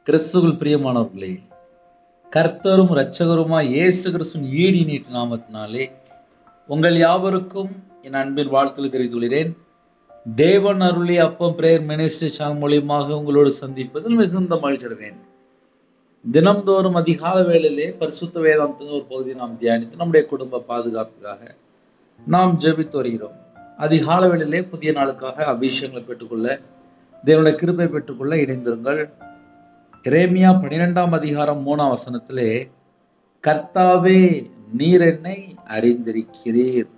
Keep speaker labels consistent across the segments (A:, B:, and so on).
A: கிறிஸ்துவுக்குள் பிரியமானவர்களே, கர்த்தரும் இரட்சகருமாய் இயேசு கிறிஸ்துவின் ஈடு நீட்டு நாமத்தினாலே உங்கள் யாவருக்கும் என் அன்பின் வாழ்த்துக்களை தெரிவித்துக் கொள்கிறேன். தேவன் அருளி அப்பம் பிரேயர் மினிஸ்ட்ரி சேனல் மூலியமாக உங்களோடு சந்திப்பதில் மிகுந்த மகிழ்ச்சி அடைகிறேன். தினம்தோறும் அதிகால வேளையிலே பரிசுத்த வேதாந்தத்தின் ஒரு பகுதியை நாம் தியானித்து நம்முடைய குடும்ப பாதுகாப்புக்காக நாம் ஜெபித்து வருகிறோம். அதிகால வேளையிலே புதிய நாளுக்காக அபிஷேகங்களை பெற்றுக்கொள்ள, தேவனுடைய கிருபை பெற்றுக்கொள்ள இணைந்திருங்கள். எரேமியா 12ஆம் அதிகாரம் 3ஆம் வசனத்திலே, கர்த்தாவே நீர் என்னை அறிந்திருக்கிறீர்,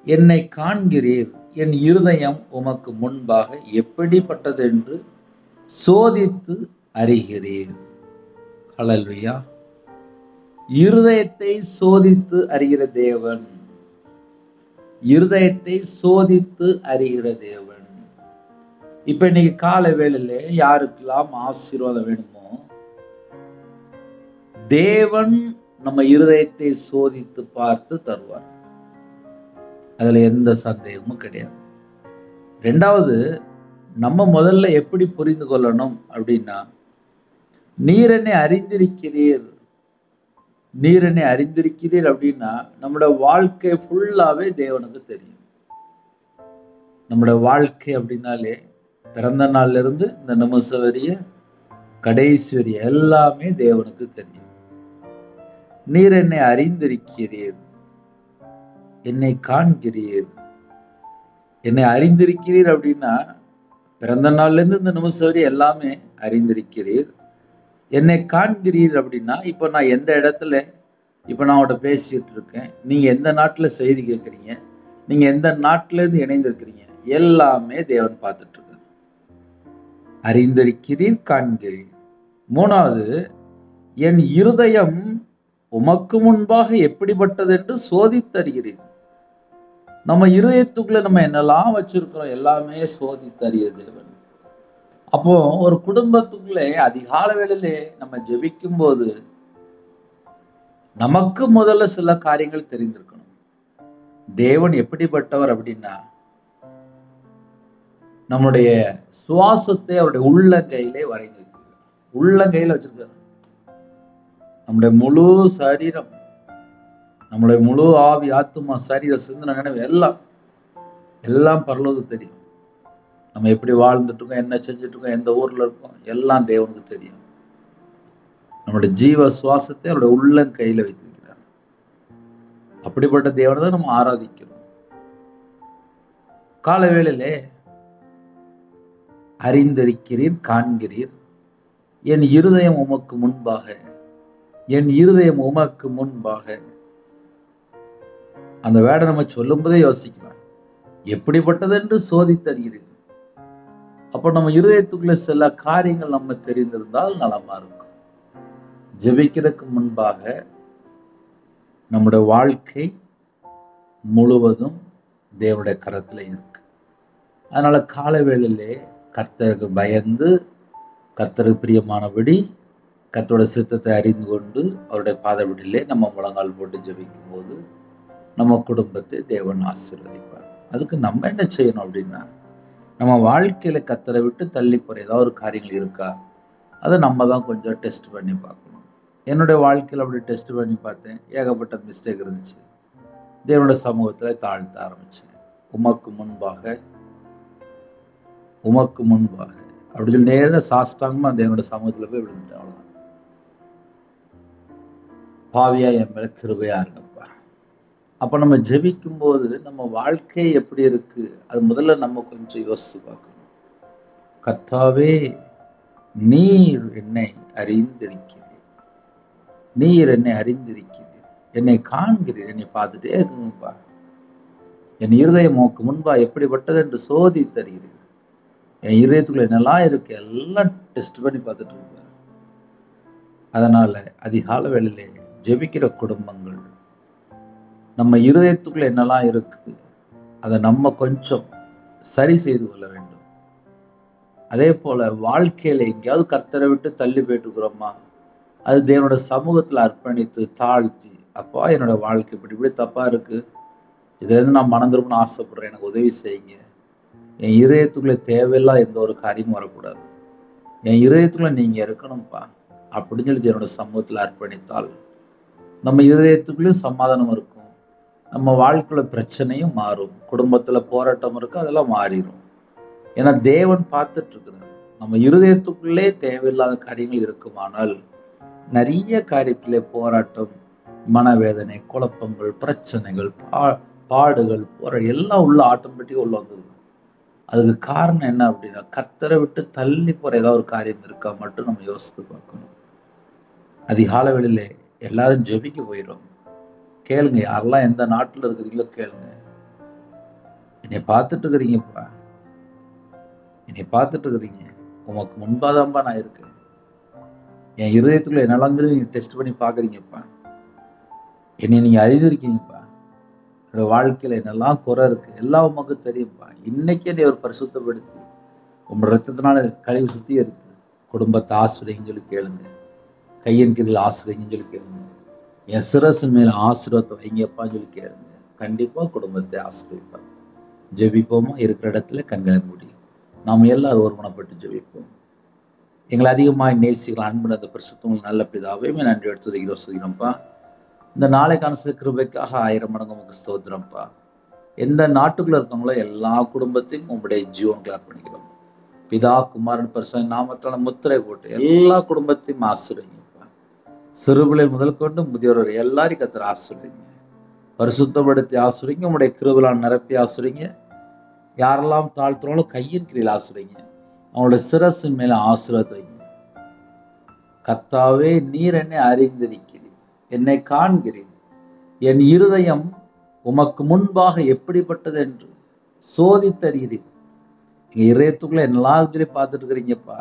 A: என்னை காண்கிறீர், என் இருதயம் உமக்கு முன்பாக எப்படிப்பட்டது என்று சோதித்து அறிகிறீர். ஹல்லேலூயா. இருதயத்தை சோதித்து அறிகிற தேவன், இருதயத்தை சோதித்து அறிகிற தேவன். இப்ப இன்னைக்கு காலை வேளையில யாருக்கெல்லாம் ஆசீர்வாதம் வேணுமோ, தேவன் நம்ம இருதயத்தை சோதித்து பார்த்து தருவார். அதுல எந்த சந்தேகமும் கிடையாது. ரெண்டாவது, நம்ம முதல்ல எப்படி புரிந்து கொள்ளணும் அப்படின்னா, நீர் என்னை அறிந்திருக்கிறீர், நீர் என்னை அறிந்திருக்கிறீர் அப்படின்னா நம்மளோட வாழ்க்கை ஃபுல்லாவே தேவனுக்கு தெரியும். நம்மளோட வாழ்க்கை அப்படின்னாலே பிறந்த நாள்ல இருந்து இந்த நிமிஷம் வரைய கடைசி வரைய எல்லாமே தேவனுக்கு தெரியும். நீர் என்னை அறிந்திருக்கிறீர், என்னை காண்கிறீர். என்னை அறிந்திருக்கிறீர் அப்படின்னா பிறந்த நாள்ல இருந்து இந்த நிமிஷம் வரை எல்லாமே அறிந்திருக்கிறீர். என்னை காண்கிறீர் அப்படின்னா இப்ப நான் எந்த இடத்துல இப்ப நான் அவட பேசிட்டு இருக்கேன், நீங்க எந்த நாட்டுல செய்தி கேட்குறீங்க, நீங்க எந்த நாட்டுல இருந்து இணைந்திருக்கிறீங்க, எல்லாமே தேவன் பார்த்துட்டு இருக்கார். அறிந்திருக்கிறீர், காண்கிறீர். மூணாவது, என் இருதயம் உமக்கு முன்பாக எப்படிப்பட்டது என்று சோதித்தறிகிறீர். நம்ம இருதயத்துக்குள்ள நம்ம என்னெல்லாம் வச்சிருக்கிறோம் எல்லாமே சோதித்தறிய தேவன். அப்போ ஒரு குடும்பத்துக்குள்ளே அதிகால வேளையிலே நம்ம ஜெபிக்கும் போது நமக்கு முதல்ல சில காரியங்கள் தெரிந்திருக்கணும். தேவன் எப்படிப்பட்டவர் அப்படின்னா, நம்முடைய சுவாசத்தை அவருடைய உள்ளங்கையிலே வரைந்து வைக்கிறார். உள்ளங்கையில வச்சிருக்காரு. நம்முடைய முழு சரீரம், நம்முடைய முழு ஆவி, ஆத்துமா, சரீர, சிந்தனை, நினைவு எல்லாம் பரலோகத்துக்கு தெரியும். நம்ம எப்படி வாழ்ந்துட்டு இருக்கோம், என்ன செஞ்சுட்டு இருக்கோம், எந்த ஊர்ல இருக்கோம், எல்லாம் தேவனுக்கு தெரியும். நம்முடைய ஜீவ சுவாசத்தை அவருடைய உள்ளங்கையில வைத்திருக்கிறார். அப்படிப்பட்ட தேவனை தான் நம்ம ஆராதிக்கிறோம். கால வேளையிலே அறிந்திருக்கிறீர், காண்கிறீர், என் இருதயம் உமக்கு முன்பாக, என் இருதயம் உமக்கு முன்பாக. அந்த வேடை நம்ம சொல்லும் போதே யோசிக்கலாம், எப்படிப்பட்டது என்று சோதித்தறிகிறீர். அப்போ நம்ம இருதயத்துக்குள்ள சில காரியங்கள் நம்ம தெரிந்திருந்தால் நலமா இருக்கும். ஜெபிக்கிறதுக்கு முன்பாக நம்முடைய வாழ்க்கை முழுவதும் தேவனுடைய கரத்துல இருக்கு. அதனால கால வேளையிலே கர்த்தருக்கு பயந்து, கர்த்தருக்கு பிரியமானபடி, கர்த்தரோட சித்தத்தை அறிந்து கொண்டு அவருடைய பாதபடியிலே நம்ம முழங்கால் போட்டு ஜெபிக்கும் போது நம்ம குடும்பத்தை தேவன் ஆசீர்வதிப்பார். அதுக்கு நம்ம என்ன செய்யணும் அப்படின்னா, நம்ம வாழ்க்கையில கர்த்தரை விட்டு தள்ளி போற ஏதாவது ஒரு காரியங்கள் இருக்கா, அதை நம்ம தான் கொஞ்சம் டெஸ்ட் பண்ணி பார்க்கணும். என்னுடைய வாழ்க்கையில் அப்படி டெஸ்ட் பண்ணி பார்த்தேன். ஏகப்பட்ட மிஸ்டேக் இருந்துச்சு. தேவனுடைய சமூகத்தில் தாழ்த்த ஆரம்பிச்சேன். உமக்கு முன்பாக, உமக்கு முன்பாக அப்படி சொல்லி நேர சாஷ்டாங்கமா தேவனுடைய சமூகத்துல போய் விழுந்துட்டேன். அவ்வளவுதான். பாவியா என் மேல கிருபையா இருக்கப்பா. அப்ப நம்ம ஜெபிக்கும் போது நம்ம வாழ்க்கை எப்படி இருக்கு, அது முதல்ல நம்ம கொஞ்சம் யோசித்து பார்க்கணும். கர்த்தாவே நீர் என்னை அறிந்திருக்கிறீர், நீர் என்னை அறிந்திருக்கிறீர், என்னை காண்கிறீர், என்னை பார்த்துட்டே இருக்குங்கப்பா. என் இருதயம் உமக்கு முன்பா எப்படிப்பட்டது என்று சோதித்தறிகிறீர். என் இருதயத்துக்குள்ள என்னெல்லாம் இருக்கு எல்லாம் டெஸ்ட் பண்ணி பார்த்துட்டு இருக்காரு. அதனால அதிகால வேளையிலே ஜெபிக்கிற குடும்பங்கள், நம்ம இருதயத்துக்குள்ள என்னெல்லாம் இருக்கு அதை நம்ம கொஞ்சம் சரி செய்து கொள்ள வேண்டும். அதே போல வாழ்க்கையில எங்கேயாவது கர்த்தரை விட்டு தள்ளி போயிட்டு இருக்கிறோமா, அது தேவனோட சமூகத்துல அர்ப்பணித்து தாழ்த்தி, அப்பா என்னோட வாழ்க்கை இப்படி தப்பா இருக்கு, இதுல இருந்து நான் மனம் திரும்பணும்னு ஆசைப்படுறேன், எனக்கு உதவி செய்யுங்க. என் இதயத்துக்குள்ளே தேவையில்லா எந்த ஒரு காரியமும் வரக்கூடாது. என் இருதயத்துக்குள்ள நீங்க இருக்கணும்ப்பா அப்படின்னு சொல்லி என்னோட சமூகத்தில் அர்ப்பணித்தால் நம்ம இருதயத்துக்குள்ளேயும் சமாதானம் இருக்கும். நம்ம வாழ்க்கையில பிரச்சனையும் மாறும். குடும்பத்துல போராட்டம் இருக்கு, அதெல்லாம் மாறிடும். ஏன்னா தேவன் பார்த்துட்டு இருக்கிறார். நம்ம இருதயத்துக்குள்ளே தேவையில்லாத காரியங்கள் இருக்குமானால் நிறைய காரியத்திலே போராட்டம், மனவேதனை, குழப்பங்கள், பிரச்சனைகள், பாடுகள் எல்லாம் உள்ள ஆட்டோமேட்டிக்கா உள்ள வந்துடும். அதுக்கு காரணம் என்ன அப்படின்னா, கர்த்தரை விட்டு தள்ளி போற ஏதாவது ஒரு காரியம் இருக்கா மட்டும் நம்ம யோசித்து பார்க்கணும். அதிகாலை வேளையிலே எல்லாரும் ஜெபிக்க போயிடும். கேளுங்க, யாரெல்லாம் எந்த நாட்டுல இருக்கிறீங்களோ கேளுங்க. என்னை பார்த்துட்டு இருக்கிறீங்கப்பா, என்னை பார்த்துட்டு இருக்கிறீங்க. உமக்கு முன்பாதான்பா நான் இருக்கேன். என் இருதயத்துக்குள்ள என்னெல்லாம் நீங்க டெஸ்ட் பண்ணி பாக்குறீங்கப்பா. என்னை நீங்க அறிந்திருக்கீங்கப்பா. என்னோட வாழ்க்கையில என்னெல்லாம் குறை இருக்கு எல்லாம் உமக்கு தெரியும்ப்பா. இன்னைக்கே நீ ஒரு பரிசுத்தப்படுத்தி உங்களோட ரத்தத்தினால கழிவு சுத்திகரித்து குடும்பத்தை ஆசிரியங்கன்னு சொல்லி கேளுங்க. கையின் கீழில் ஆசிரியங்கன்னு சொல்லி கேளுங்க. என் சிரசின் மேல ஆசீர்வாதத்தை வைங்கப்பான்னு சொல்லி கேளுங்க. கண்டிப்பா குடும்பத்தை ஆசீர்வதிப்பார். ஜெபிப்போமா? இருக்கிற இடத்துல கண்களை மூடி நாம் எல்லாரும் ஒருமனப்பட்டு ஜெபிப்போம். எங்களை அதிகமாக நேசிக்கிற அன்பு அந்த பரிசுத்தங்கள் நல்ல பிதாவே நன்றி எடுத்து சொல்கிறோம்ப்பா. இந்த நாளைக்கான கிருபைக்காக 1000 மடங்கு உங்களுக்கு ஸ்தோத்திரம்ப்பா. எந்த நாட்டுக்குள்ள இருக்கவங்களோ எல்லா குடும்பத்தையும் உங்களுடைய ஜீவன்களை அர்ப்பணிக்கிறோம். பிதா குமாரன் பரிசுத்த நாமத்தால முத்திரை போட்டு எல்லா குடும்பத்தையும் ஆசீர்வதிங்கப்பா. சிறுபிள்ளை முதல் கொண்டு முதியோர் எல்லாரையும் கர்த்தர் ஆசீர்வதிங்க. பரிசுத்தப்படுத்தி ஆசீர்வதிங்க. உங்களுடைய கிருபையால் நிரப்பி ஆசீர்வதிங்க. யாரெல்லாம் தாழ்த்துறாலும் கையின் கீழில் ஆசீர்வதிங்க. அவங்களுடைய சிரசின் மேல ஆசீர்வாதத்தை வைங்க. கர்த்தாவே, நீர் என்னை அறிந்திருக்கிறீர், என்னை காண்கிறீர். என் இருதயம் உமக்கு முன்பாக எப்படிப்பட்டது என்று சோதித்தறிகிறீர். எங்க இதயத்துக்குள்ள எல்லாத்தையும் பார்த்துட்டு இருக்கிறீங்கப்பா.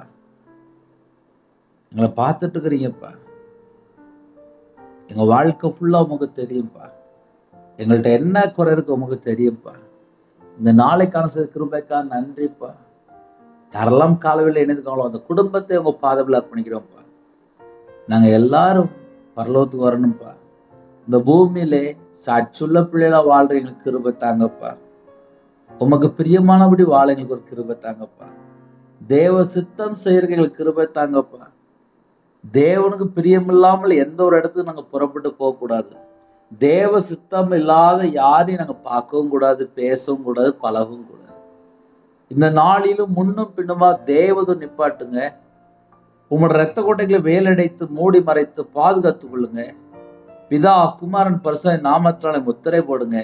A: எங்களை பார்த்துட்டு இருக்கிறீங்கப்பா. எங்க வாழ்க்கை ஃபுல்லா உமக்கு தெரியும்ப்பா. எங்கள்கிட்ட என்ன குறை இருக்கு உமக்கு தெரியும்ப்பா. இந்த நாளைக்கான கிருபைக்காக நன்றிப்பா. யாரெல்லாம் காலவில் இணைந்துக்காங்களோ அந்த குடும்பத்தை உங்க பாதவில் அர்ப்பணிக்கிறோம்ப்பா. நாங்க எல்லாரும் பரலோகத்துக்கு வரணும்ப்பா. இந்த பூமியிலே சாட்சியுள்ள பிள்ளைகளா வாழ்ற எங்களுக்கு கிருபை தாங்கப்பா. உமக்கு பிரியமானபடி வாழ எங்களுக்கு ஒரு கிருபை தாங்கப்பா. தேவ சித்தம் செய்யறதுக்கு எங்களுக்கு கிருபை தாங்கப்பா. தேவனுக்கு பிரியமில்லாமல் எந்த ஒரு இடத்துக்கு நாங்க புறப்பட்டு போகக்கூடாது. தேவ சித்தம் இல்லாத யாரையும் நாங்க பார்க்கவும் கூடாது, பேசவும் கூடாது, பழகவும் கூடாது. இந்த நாளிலும் முன்னும் பின்னுமா தேவதை நிப்பாட்டுங்க. உங்களோட ரத்த கோட்டைகளை வேலடைத்து மூடி மறைத்து பாதுகாத்துக் கொள்ளுங்க. பிதா குமாரன் பரிசுத்த நாமத்தால முத்திரை போடுங்க.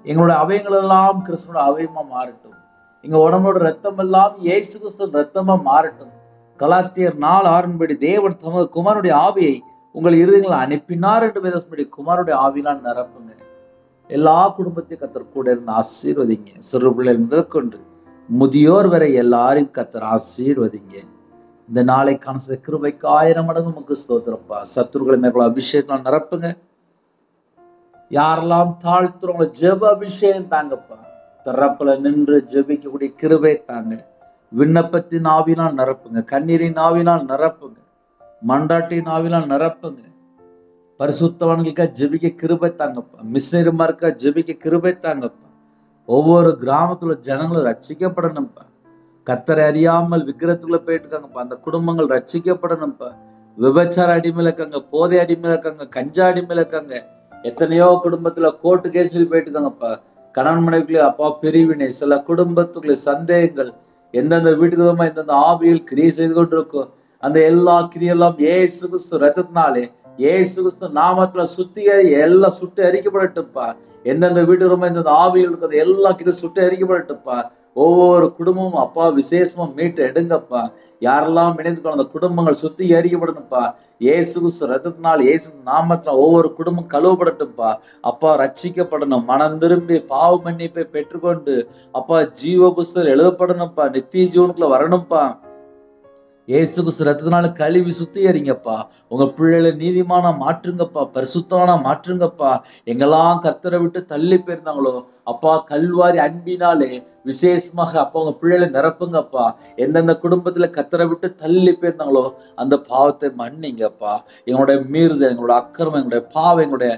A: எங்களோட அவயங்களெல்லாம் கிறிஸ்துவோட அவயமா மாறட்டும். எங்க உடம்போட ரத்தம் எல்லாம் இயேசு கிறிஸ்து ரத்தமா மாறட்டும். கலாத்தியர் 4:6 தேவன் தமது குமாரனுடைய ஆவியை உங்கள் இருதயங்களை அனுப்பினார் என்று வேதப்படி குமாரனுடைய ஆவியினால் நிரப்புங்க. எல்லா குடும்பத்தையும் கர்த்தர் கூட இருந்து ஆசீர்வதிங்க. சிறு பிள்ளைகள் முதல் கொண்டு முதியோர் வரை எல்லாரையும் கர்த்தர் ஆசீர்வதிங்க. இந்த நாளைக்கான கிருபைக்கு 1000 மடங்கு உமக்கு ஸ்தோத்திரப்பா. சத்துருக்களை மேற்கொள்ள அபிஷேகத்தினால் நிரப்புங்க. யாரெல்லாம் தாழ்த்துறவங்கள ஜெப அபிஷேகம் தாங்கப்பா. திறப்புல நின்று ஜெபிக்கக்கூடிய கிருபை தாங்க. விண்ணப்பத்தின் ஆவினால் நிரப்புங்க. கண்ணீரின் ஆவினால் நிரப்புங்க. மண்டாட்டின் ஆவினால் நிரப்புங்க. பரிசுத்தவான்களுக்கா ஜெபிக்க கிருபை தாங்கப்பா. மிஷனரிமாருக்கா ஜெபிக்க கிருபை தாங்கப்பா. ஒவ்வொரு கிராமத்துல ஜனங்களும் ரட்சிக்கப்படணும்ப்பா. கர்த்தரை அறியாமல் விக்கிரத்துக்குள்ள போயிட்டு இருக்காங்கப்பா. அந்த குடும்பங்கள் ரட்சிக்கப்படணும்ப்பா. விபச்சார அடிமையில இருக்காங்க, போதை அடிமையில இருக்காங்க, கஞ்சா அடிமையில இருக்காங்க. எத்தனையோ குடும்பத்துல கோர்ட்டு கேஸ் போயிட்டு இருக்காங்கப்பா. கணவன் மனைவிக்குள்ளே அப்பா பிரிவினை, சில குடும்பத்துக்குள்ளே சந்தேகங்கள், எந்தெந்த வீட்டுக்கு எந்தெந்த ஆவியில் கிரியை செய்து கொண்டு இருக்கோ அந்த எல்லா கிரியெல்லாம் இயேசு கிறிஸ்து ரத்தத்தினாலே இயேசு கிறிஸ்து நாமத்துல எல்லாம் சுட்டு அரிக்கப்படட்டும்ப்பா. எந்தெந்த வீட்டுக்கு எந்தெந்த ஆவியில் இருக்கிறது எல்லா கிரியை சுட்டு அரிக்கப்படட்டும்ப்பா. ஒவ்வொரு குடும்பமும் அப்பா விசேஷமா மீட்டு எடுங்கப்பா. யாரெல்லாம் இணைந்துக்கணும் அந்த குடும்பங்கள் சுத்தி எரிக்கப்படணும்ப்பா. இயேசு கிறிஸ்து ரத்தத்தினால் இயேசு நாமத்தினால் ஒவ்வொரு குடும்பம் கழுவப்படட்டும்ப்பா. அப்பா ரட்சிக்கப்படணும். மனம் திரும்பி பாவ மன்னிப்பை பெற்றுக்கொண்டு அப்பா ஜீவ புஸ்தகம் எழுதப்படணும்ப்பா. நித்திய ஜீவனுக்குள்ள வரணும்ப்பா. இயேசு கிறிஸ்து ரத்தத்தினால கழுவி சுத்திகரிங்கப்பா. உங்க பிள்ளைகளை நீதிமானா மாற்றுங்கப்பா, பரிசுத்தமானா மாற்றுங்கப்பா. எங்கெல்லாம் கர்த்தரை விட்டு தள்ளி போயிருந்தாங்களோ அப்பா கல்வாரி அன்பினாலே விசேஷமாக அப்பா உங்க பிள்ளைகளை நிரப்புங்கப்பா. எந்தெந்த குடும்பத்துல கர்த்தரை விட்டு தள்ளி போயிருந்தாங்களோ அந்த பாவத்தை மன்னிங்கப்பா. எங்களுடைய மீறுதல், எங்களோட அக்கிரமம், எங்களுடைய பாவம், எங்களுடைய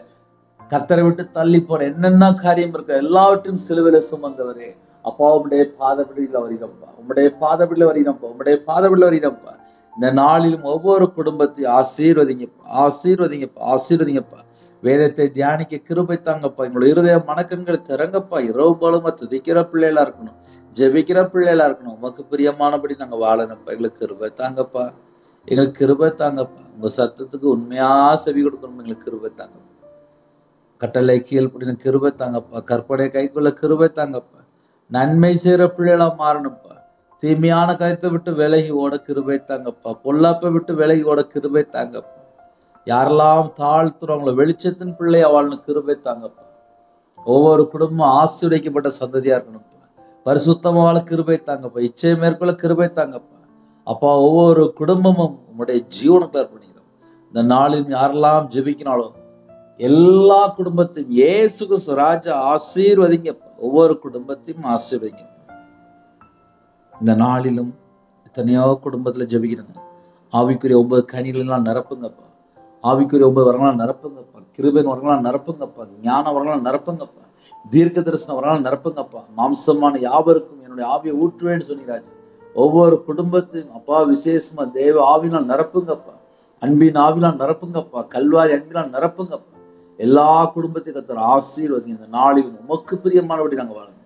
A: கர்த்தரை விட்டு தள்ளி போன என்னென்ன காரியம் இருக்கு எல்லாவற்றையும் சிலுவையில சுமந்தவரே அப்பா உம்முடைய பாதப்படியில் வருகிறப்பா, உம்முடைய பாதப்படியில் வருகிறப்பா, உம்முடைய பாதப்படியில் வருகிறப்பா. இந்த நாளிலும் ஒவ்வொரு குடும்பத்தையும் ஆசீர்வதிங்கப்பா, ஆசீர்வதிங்கப்பா, ஆசீர்வதிங்கப்பா. வேதத்தை தியானிக்க கிருபை தாங்கப்பா. எங்களுடைய இருதய மனக்கண்களை திறங்கப்பா. இரவு போலமா துதிக்கிற பிள்ளைகளா இருக்கணும், ஜெபிக்கிற பிள்ளைகளா இருக்கணும். உமக்கு பிரியமானபடி நாங்க வாழணும்ப்பா. எங்களுக்கு கிருபை தாங்கப்பா, எங்களுக்கு கிருபை தாங்கப்பா. உங்க சத்தத்துக்கு உண்மையா செவி கொடுக்கணும். எங்களுக்கு கிருபை தாங்கப்பா. கட்டளை கீழ்ப்படின கிருபை தாங்கப்பா. கற்பனை கைக்குள்ள கிருபை தாங்கப்பா. நன்மை செய்யற பிள்ளைகளா மாறணும்ப்பா. தீமையான கருத்தை விட்டு விலகி ஓட கிருபை தாங்கப்பா. பொல்லாப்பை விட்டு விலகி ஓட கிருபை தாங்கப்பா. யாரெல்லாம் தாழ்த்துறவங்களோ வெளிச்சத்தின் பிள்ளையா வாழணும் கிருபை தாங்கப்பா. ஒவ்வொரு குடும்பமும் ஆசீர்வதிக்கப்பட்ட சந்ததியா இருக்கணும்ப்பா. பரிசுத்தமா வாழ கிருபை தாங்கப்பா. இச்சை மேற்கொள்ள கிருபை தாங்கப்பா. அப்பா ஒவ்வொரு குடும்பமும் உங்களுடைய ஜீவனுக்கு அர்ப்பணிக்கிறோம். இந்த நாளில் யாரெல்லாம் ஜெபிக்கினாலோ எல்லா குடும்பத்தையும் இயேசு கிறிஸ்து ராஜா ஆசீர்வதிங்கப்பா. ஒவ்வொரு குடும்பத்தையும் ஆசீர்வதிங்கப்பா. இந்த நாளிலும் எத்தனையோ குடும்பத்துல ஜெபிக்கிறாங்க. ஆவிக்குரிய 9 கனிகளெல்லாம் நிரப்புங்கப்பா. ஆவிக்குரிய 9 வரங்களாம் நிரப்புங்கப்பா. கிருபையின் வரங்களாம் நிரப்புங்கப்பா. ஞான வரங்களாம் நிரப்புங்கப்பா. தீர்க்க தரிசன வரங்களாம் நிரப்புங்கப்பா. மாம்சமான யாவருக்கும் என்னுடைய ஆவியை ஊற்றுவேன்னு சொன்னீராஜா. ஒவ்வொரு குடும்பத்தையும் அப்பா விசேஷமா தேவ ஆவினால் நிரப்புங்கப்பா. அன்பின் ஆவினால் நிரப்புங்கப்பா. கல்வாரி அன்பினால் நிரப்புங்கப்பா. எல்லா குடும்பத்தையும் கர்த்தர் ஆசீர்வதிங்க. இந்த நாளில் உமக்கு பிரியமானபடி நாங்கள் வாழணும்.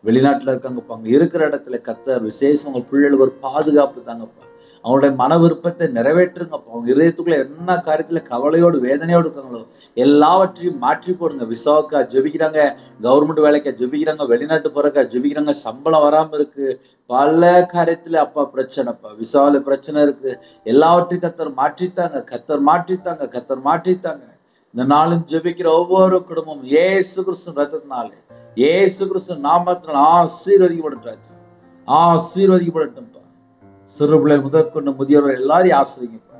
A: வெளிநாட்டில் இருக்காங்கப்பா, அங்கே இருக்கிற இடத்துல கர்த்தர் விசேஷம் உங்கள் பிள்ளைகளுக்கு ஒரு பாதுகாப்பு தாங்கப்பா. அவங்களுடைய மன விருப்பத்தை நிறைவேற்றுங்கப்பா. அவங்க இதயத்துக்குள்ள என்ன காரியத்துல கவலையோடு வேதனையோடு இருக்காங்களோ எல்லாவற்றையும் மாற்றி போடுங்க. விசாவுக்கா ஜெபிக்கிறாங்க, கவர்மெண்ட் வேலைக்கா ஜெபிக்கிறாங்க, வெளிநாட்டு போறக்கா ஜெபிக்கிறாங்க, சம்பளம் வராம இருக்கு, பல காரியத்துல அப்பா பிரச்சனைப்பா, விசாவில பிரச்சனை இருக்கு. எல்லாவற்றையும் கர்த்தர் மாற்றித்தாங்க, கர்த்தர் மாற்றித்தாங்க, கர்த்தர் மாற்றித்தாங்க. இந்த நாளும் ஜெபிக்கிற ஒவ்வொரு குடும்பமும் இயேசு கிறிஸ்து ரத்தத்தினாலே, இயேசு கிறிஸ்து நாமத்தினால் ஆசீர்வதிக்கப்படட்டும், ஆசீர்வதிக்கப்படட்டும்ப்பா. சிறு பிள்ளை முதற்கொண்டு முதியோர்கள் எல்லாரையும் ஆசீர்வதிங்கப்பா.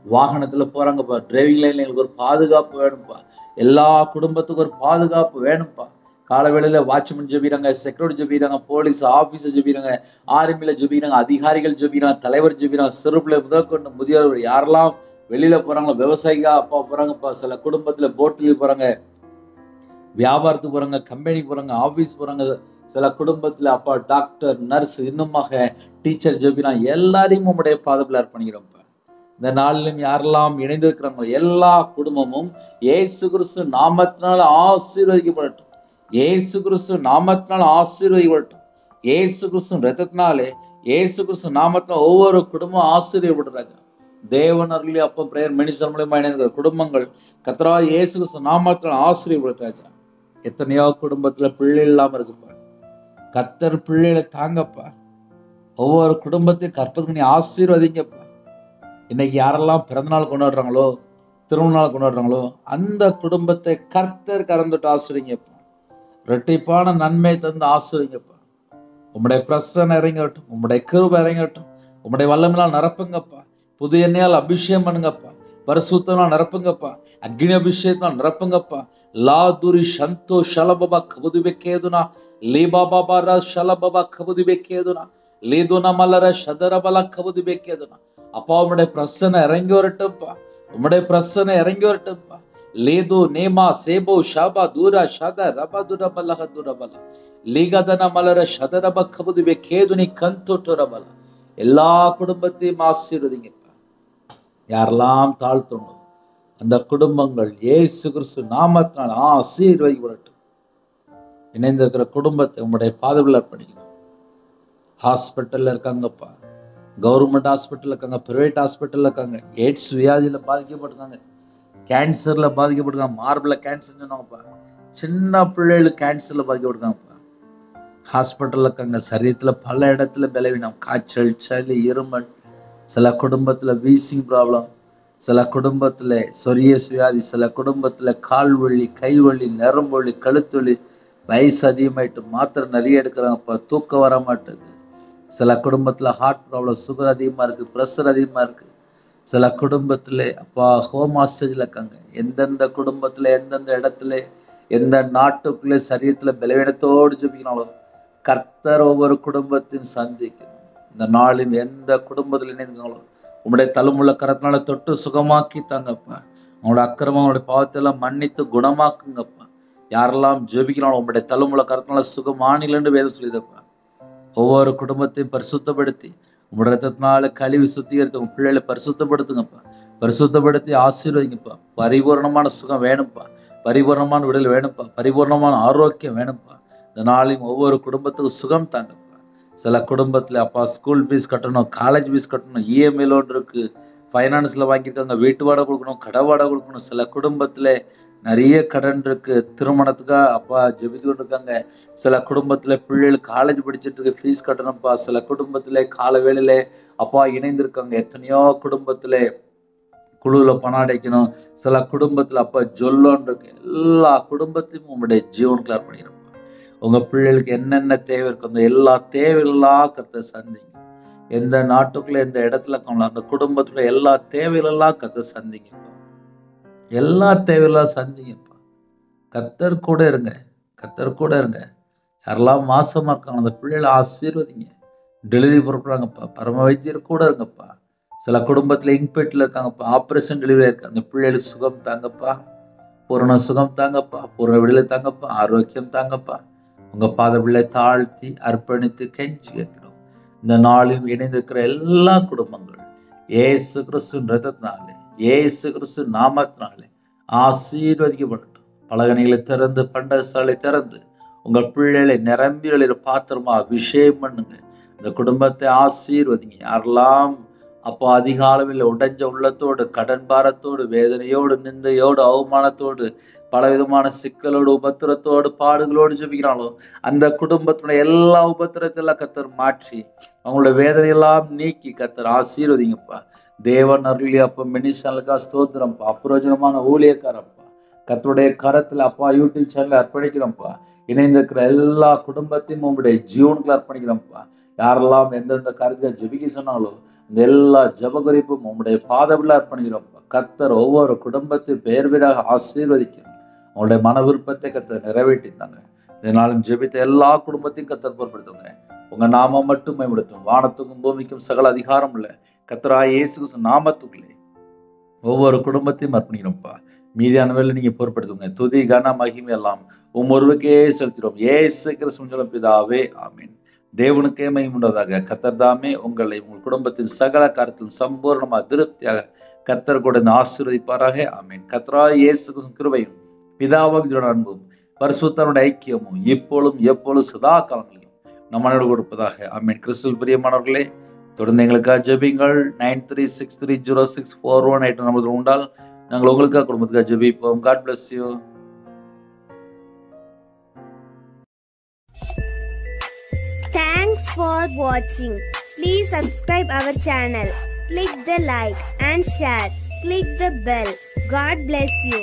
A: வாகனத்துல போறாங்கப்பா, டிரைவிங் லைன்ல எங்களுக்கு ஒரு பாதுகாப்பு வேணும்ப்பா. எல்லா குடும்பத்துக்கும் ஒரு பாதுகாப்பு வேணும்ப்பா. காலவேளையில வாட்ச்மேன் ஜெபிக்கிறாங்க, செக்யூரிட்டி ஜெபிக்கிறாங்க, போலீஸ் ஆபீஸர் ஜெபிக்கிறாங்க, ஆர்மியில ஜெபிக்கிறாங்க, அதிகாரிகள் ஜெபிக்கிறாங்க, தலைவர் ஜெபிக்கிறாங்க. சிறு பிள்ளை முதற்கொண்டு முதியோர்கள் யாரெல்லாம் வெளியில போறாங்களோ, விவசாயிகா அப்பா போறாங்கப்பா. சில குடும்பத்துல போட்ல போறாங்க, வியாபாரத்துக்கு போறாங்க, கம்பெனிக்கு போறாங்க, ஆபீஸ் போறாங்க. சில குடும்பத்துல அப்பா டாக்டர், நர்ஸ், இன்னுமாக டீச்சர் ஜெபிக்கிறாங்க. எல்லாரையும் உம்முடைய பாதத்தில் அர்ப்பணிக்கிறோம்ப்பா. இந்த நாளிலும் யாரெல்லாம் இணைந்திருக்கிறாங்களோ எல்லா குடும்பமும் இயேசு கிறிஸ்து நாமத்தினால் ஆசீர்வதிக்கப்படட்டும். இயேசு கிறிஸ்து நாமத்தினால் ஆசீர்வதிக்கப்படட்டும். இயேசு கிறிஸ்து ரத்தத்தினாலே, இயேசு கிறிஸ்து நாமத்தினால் ஒவ்வொரு குடும்பம் ஆசீர்வதிக்கப்படுறாங்க. தேவன் அருளி அப்பா பிரேயர் மினிஸ்டர் மூலமா இணைந்த குடும்பங்கள் கர்த்தரா இயேசு கிறிஸ்து நாமத்தினால் ஆசீர்வதிக்கப்பட்டாங்க. எத்தனையோ குடும்பத்துல பிள்ளை இல்லாம இருக்குப்பா. கர்த்தர் பிள்ளைகளை தாங்கப்பா. ஒவ்வொரு குடும்பத்தையும் கற்பது நீ ஆசீர்வதிங்கப்பா. இன்னைக்கு யாரெல்லாம் பிறந்தநாள் கொண்டாடுறாங்களோ, திருமண நாள் கொண்டாடுறாங்களோ அந்த குடும்பத்தை கர்த்தர் கறந்துட்டு ஆசீர்வதிங்கப்பா. இரட்டிப்பான நன்மை தந்து ஆசீர்வதிங்கப்பா. உம்முடைய பிரசன்னம் இறங்கட்டும், உம்முடைய கிருபை இறங்கட்டும், உம்முடைய வல்லமையால் நிரப்புங்கப்பா. புது எண்ணெயால் அபிஷேகம் பண்ணுங்கப்பா. பரிசுத்தனால் நிரப்புங்கப்பா. அக்னி அபிஷேகத்தால் நிரப்புங்கப்பா. லாதுரி சந்தோ ஷலபபா கபுதுபெக்கேதுனா லீபாபாபாரா ஷலபபா கபுதுபெக்கேதுனா லீதுனா மலர ஷதரபல கபுதுபெக்கேதுனா. அப்பா உம்முடைய பிரசன்னம் இறங்கி வரட்டும்ப்பா. உம்முடைய பிரசன்னம் இறங்கி வரட்டும்ப்பா. லேது நேமா சேபோ ஷாபா தூரா ஷத ரப துரபல துரபல லீகதன மலர ஷதரப கபுதுபெக்கேதுனி கந்தோட்டுரபல. எல்லா குடும்பத்தையும் ஆசீர்வதிங்கப்பா. யாரெல்லாம் தாழ்த்தணும் அந்த குடும்பங்கள் இயேசு கிறிஸ்து நாமத்தினால் ஆசீர்வதிக்கப்படட்டும். இணைந்திருக்கிற குடும்பத்தை உம்முடைய பாதத்தில் அர்ப்பணிக்கணும். ஹாஸ்பிட்டல்ல இருக்காங்கப்பா, கவர்மெண்ட் ஹாஸ்பிட்டல் இருக்காங்க, பிரைவேட் ஹாஸ்பிட்டல் இருக்காங்க, எய்ட்ஸ் வியாதியில பாதிக்கப்பட்டிருக்காங்க, கேன்சர்ல பாதிக்கப்பட்டிருக்காங்க, மார்பிள கேன்சர் சொன்னாங்கப்பா, சின்ன பிள்ளைகளுக்கு கேன்சர்ல பாதிக்கப்பட்டிருக்காங்கப்பா. ஹாஸ்பிட்டல் இருக்காங்க. சரீரத்துல பல இடத்துல பலவீனம், காய்ச்சல், சளி, இருமல், சில குடும்பத்துல வீசிங் ப்ராப்ளம், சில குடும்பத்துல சொரியஸ் வியாதி, சில குடும்பத்துல கால் வலி, கை வலி, நரம்பு வலி, கழுத்து வலி, வயசு அதிகமாயிட்டு மாத்திரை நிறைய எடுக்கிறாங்கப்பா, தூக்கம் வர மாட்டேங்குது. சில குடும்பத்துல ஹார்ட் ப்ராப்ளம், சுகர் அதிகமா இருக்கு, ப்ரெஷர் அதிகமா இருக்கு. சில குடும்பத்துல அப்பா ஹோம் ஹாஸ்டேஜ்ல இருக்காங்க. எந்தெந்த குடும்பத்துல எந்தெந்த இடத்துல எந்த நாட்டுக்குள்ளே சரீரத்துல பலவீனத்தோடு ஜெபிக்கணும் கர்த்தர் ஒவ்வொரு குடும்பத்தையும் சந்திக்கணும். இந்த நாளில் எந்த குடும்பத்தில் இணைந்தாங்களோ உங்களுடைய தழுமுள்ள கரத்தினால தொட்டு சுகமாக்கி தாங்கப்பா. அவங்களோட அக்கிரமம், அவங்களுடைய பாவத்தை எல்லாம் மன்னித்து குணமாக்குங்கப்பா. யாரெல்லாம் ஜெபிக்கிறாலும் உங்களுடைய தலைமுறை கருத்தினால சுகமானிலன்னு வேதம் சொல்லியிருப்பா. ஒவ்வொரு குடும்பத்தையும் பரிசுத்தப்படுத்தி உங்களுடைய ரத்தத்தினால கழுவி சுத்திகரித்து உங்க பிள்ளைகளை பரிசுத்தப்படுத்துங்கப்பா. பரிசுத்தப்படுத்தி ஆசீர்வதிங்கப்பா. பரிபூர்ணமான சுகம் வேணும்ப்பா. பரிபூர்ணமான விடுதலை வேணும்ப்பா. பரிபூர்ணமான ஆரோக்கியம் வேணும்ப்பா. இந்த நாளையும் ஒவ்வொரு குடும்பத்துக்கும் சுகம் தாங்கப்பா. சில குடும்பத்தில் அப்பா ஸ்கூல் ஃபீஸ் கட்டணும், காலேஜ் ஃபீஸ் கட்டணும், இஎம்ஐ லோன் இருக்கு, ஃபைனான்ஸில் வாங்கியிருக்காங்க, வீட்டு வாடகை கொடுக்கணும், கடை வாடகை கொடுக்கணும். சில குடும்பத்தில் நிறைய கடன் இருக்கு, திருமணத்துக்காக அப்பா ஜெபித்துக்கிட்டு இருக்காங்க. சில குடும்பத்தில் பிள்ளைகள் காலேஜ் படிச்சுட்டு இருக்கு, ஃபீஸ் கட்டணும்ப்பா. சில குடும்பத்தில் கால வேளையில அப்பா இணைந்திருக்காங்க. எத்தனையோ குடும்பத்தில் குழுவில் பணம் அடைக்கணும். சில குடும்பத்தில் அப்பா ஜொல்லோன்னு இருக்கு. எல்லா குடும்பத்தையும் உங்களுடைய ஜீவனுக்குள்ள அர்ப்பணிக்கிறோம். உங்க பிள்ளைகளுக்கு என்னென்ன தேவை இருக்கு அந்த எல்லா தேவைகளெல்லாம் கர்த்தர் சந்திங்க. எந்த நாட்டுக்குள்ள எந்த இடத்துல இருக்காங்களோ அந்த குடும்பத்துல எல்லா தேவைகளெல்லாம் கர்த்தர் சந்திங்கப்பா. எல்லா தேவையெல்லாம் சந்திங்கப்பா. கர்த்தர் கூட இருங்க. கர்த்தர் கூட இருங்க. யாரெல்லாம் மாசமா இருக்காங்க அந்த பிள்ளைகளை ஆசீர்வதிங்க. டெலிவரி பொறுப்புறாங்கப்பா. பரம வைத்தியர் கூட இருங்கப்பா. சில குடும்பத்துல இன்பேட்டில் இருக்காங்கப்பா, ஆப்ரேஷன் டெலிவரி இருக்கு, அந்த பிள்ளைகளுக்கு சுகம் தாங்கப்பா. பூரண சுகம் தாங்கப்பா. பூரண விடுதலை தாங்கப்பா. ஆரோக்கியம் தாங்கப்பா. உங்க பாத பிள்ளை தாழ்த்தி அர்ப்பணித்து கெஞ்சி கேட்கிறோம். இந்த நாளில் இணைந்திருக்கிற எல்லா குடும்பங்களும் ஏசு கிறிஸ்து ரத்தத்தினாலே, ஏசு கிறிஸ்து நாமத்தினாலே ஆசீர்வதிக்கப்படட்டும். பலகணிகளை திறந்து, பண்டகசாலை திறந்து உங்கள் பிள்ளைகளை நிரம்பி பாத்திரமா அபிஷேகம் பண்ணுங்க. இந்த குடும்பத்தை ஆசீர்வதிங்க. யாரெல்லாம் அப்போ அதிக அளவில் உடைஞ்ச உள்ளத்தோடு, கடன் பாரத்தோடு, வேதனையோடு, நிந்தையோடு, அவமானத்தோடு, பலவிதமான சிக்கலோடு, உபத்திரத்தோடு, பாடுகளோடு ஜெபிக்கிறாங்களோ அந்த குடும்பத்தினுடைய எல்லா உபத்திரத்தெல்லாம் கர்த்தர் மாற்றி அவங்களோட வேதனையெல்லாம் நீக்கி கர்த்தர் ஆசீர்வதிங்கப்பா. தேவன் அருளி அப்பா மினிஷனுக்கா ஸ்தோத்திரம்ப்பா. அப்பிரோஜனமான ஊழியக்காரப்பா. கர்த்தருடைய கரத்தில் அப்பா யூடியூப் சேனல் அர்ப்பணிக்கிறோம்ப்பா. இணைந்திருக்கிற எல்லா குடும்பத்தையும் உங்களுடைய ஜீவனுக்குள்ள அர்ப்பணிக்கிறோம்ப்பா. யாரெல்லாம் எந்தெந்த காரியத்தை ஜெபிக்க சொன்னாங்களோ இந்த எல்லா ஜப குறிப்பும் உங்களுடைய பாதவிழா அர்ப்பணிக்கிறோம்ப்பா. கர்த்தர் ஒவ்வொரு குடும்பத்தையும் பெயர் பேராக ஆசீர்வதிக்கணும். அவங்களுடைய மன விருப்பத்தை கர்த்தர் நிறைவேற்றித்தாங்க. இதனாலும் ஜெபித்த எல்லா குடும்பத்தையும் கர்த்தர் பொறுப்படுத்துங்க. உங்க நாமம் மட்டும் மேம்படுத்தும். வானத்துக்கும் பூமிக்கும் சகல அதிகாரம் உள்ள கர்த்தராகிய இயேசு கிறிஸ்து நாமத்துக்குள்ளே ஒவ்வொரு குடும்பத்தையும் அர்ப்பணிக்கிறோம்ப்பா. மீதியான வேலை நீங்க பொறுப்படுத்துங்க. துதி கன மகிமை எல்லாம் ஒருவருக்கே செலுத்திடும். ஏசு கிறிஸ்து பிதாவே ஆமீன். தேவனுக்கே மகிமை உண்டதாக. கர்த்தர் தாமே உங்களை உங்கள் குடும்பத்தின் சகல காரியத்திலும் சம்பூர்ணமாக திருப்தியாக கர்த்தர் கூட ஆசீர்வதிப்பாராக. ஆமீன். கர்த்தராகிய இயேசு கிறிஸ்துவின் கிருபையும் பிதாவாகிய அன்பும் பரிசுத்தருடைய ஐக்கியமும் இப்பொழுதும் எப்பொழுதும் சதா காலங்களிலும் நம்மளோடு கொடுப்பதாக. ஆமீன். கிறிஸ்துவில் பிரியமானவர்களே, தொடர்ந்து எங்களுக்காக ஜெபிங்கள். 93630641 நம்பர் உண்டால் நாங்கள் உங்களுக்காக குடும்பத்துக்காக ஜெபிப்போம். God bless you.
B: Thanks for watching. Please subscribe our channel. Click the like and share. Click the bell. God bless you.